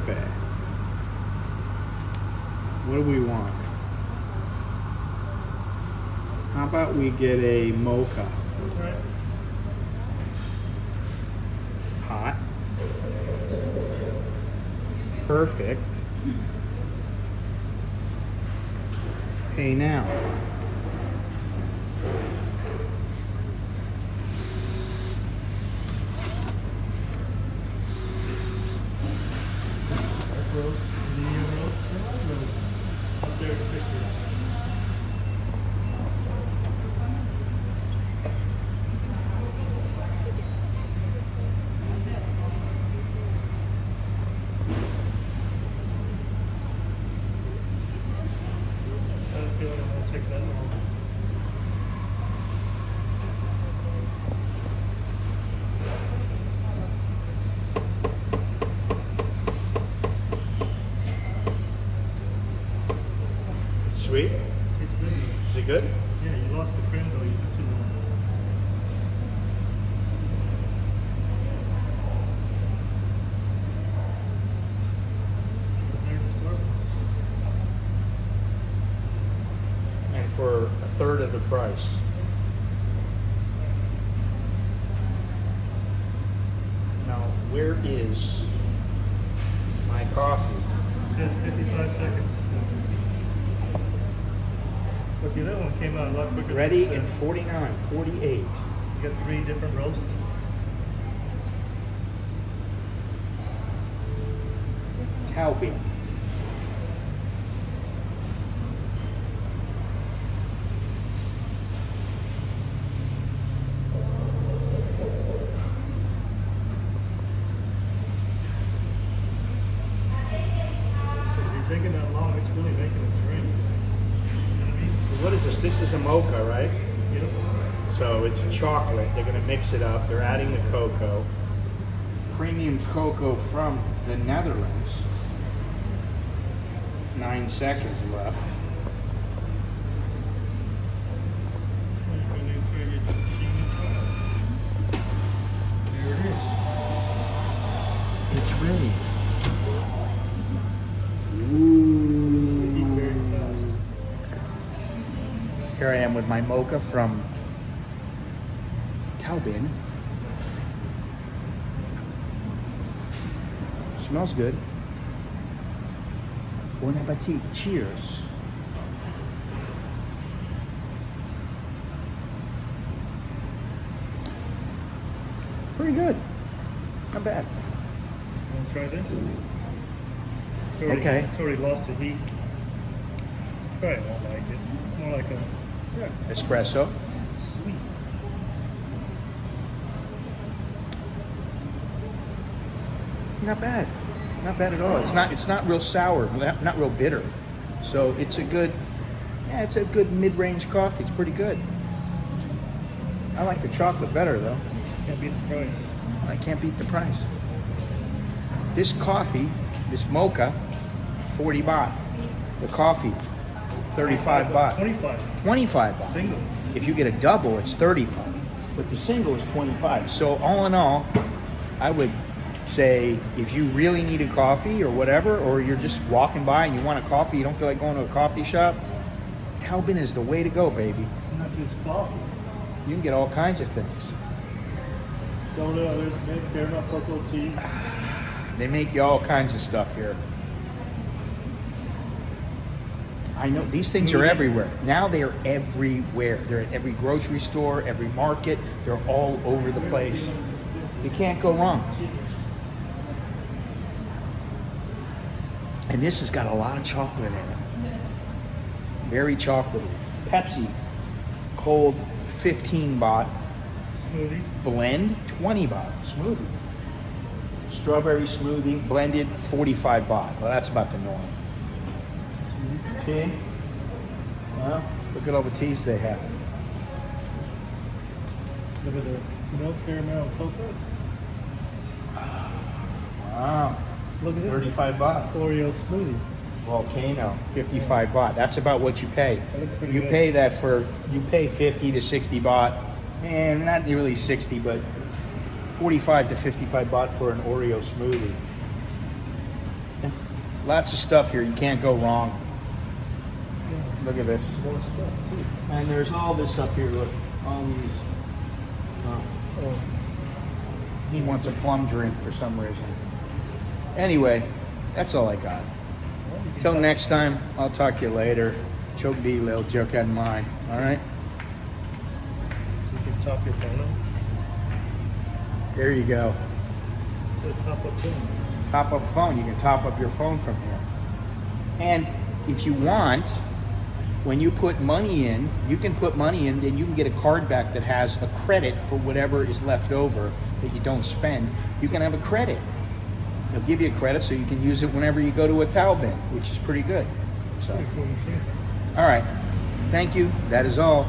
Perfect. What do we want? How about we get a mocha? Right. Hot. Perfect. Pay now. Roast, medium roast, and light roast. Up there, the picture. I have a feeling it won't take that long. Sweet. Tastes good. Is it good? Yeah, you lost the cream though. You took too long. Compared to Starbucks. And for a third of the price. Now, where is my coffee? It says 55 seconds. But the other one came out a lot quicker. Ready than in it said. 49, 48. You got 3 different roasts. Cow bean. So if you're taking that long, it's really making a drink. You know what I mean? So what is this? This is a mocha, right? Yep. So it's chocolate. They're going to mix it up. They're adding the cocoa. Premium cocoa from the Netherlands. 9 seconds left. When you figure the machine is on. There it is. It's ready. Eat very fast. Here I am with my mocha from Taubin. Smells good. Bon appetit. Cheers. Pretty good. Not bad. Want to try this? Okay. It's already lost the heat. Probably won't like it. It's more like a Espresso. sweet. Not bad. Not bad at all. It's not real sour, not real bitter. So it's a good mid-range coffee. It's pretty good. I like the chocolate better though. Can't beat the price. I can't beat the price. This coffee, this mocha, 40 baht. The coffee, 35 baht. 25. 25 baht. Single. If you get a double, it's 35. But the single is 25. So all in all, I would say if you really need a coffee or whatever, or you're just walking by and you want a coffee, you don't feel like going to a coffee shop, Taubin is the way to go, baby. Not just coffee. You can get all kinds of things. Soda, there's mint, caramel, cocoa tea. They make you all kinds of stuff here. I know these things are everywhere. Now they are everywhere. They're at every grocery store, every market. They're all over the place. You can't go wrong. And this has got a lot of chocolate in it. Very chocolatey. Pepsi, cold, 15 baht. Smoothie. Blend, 20 baht. Smoothie. Strawberry smoothie, blended, 45 baht. Well, that's about the norm. Tea. Well, look at all the teas they have. Look at the milk, caramel, cocoa. Wow. Look at this. 35 baht. Oreo smoothie. Volcano, 55 baht. That's about what you pay. That looks pretty You good. pay that for, you pay 50 to 60 baht. And not really 60, but 45 to 55 baht for an Oreo smoothie. Lots of stuff here. You can't go wrong. Look at this. More stuff too. And there's all this up here. Look, all these. Oh, He wants a plum drink for some reason. Anyway, that's all I got. well, you can Till top- next time, I'll talk to you later. Choke D, little joke on mine. All right? So you can top your phone up. There you go. It says top up phone. Top up phone. You can top up your phone from here. And if you want, when you put money in, you can put money in, then you can get a card back that has a credit for whatever is left over that you don't spend. You can have a credit. They'll give you a credit so you can use it whenever you go to a towel bin, which is pretty good. So, Pretty cool machine. all right. Thank you. That is all.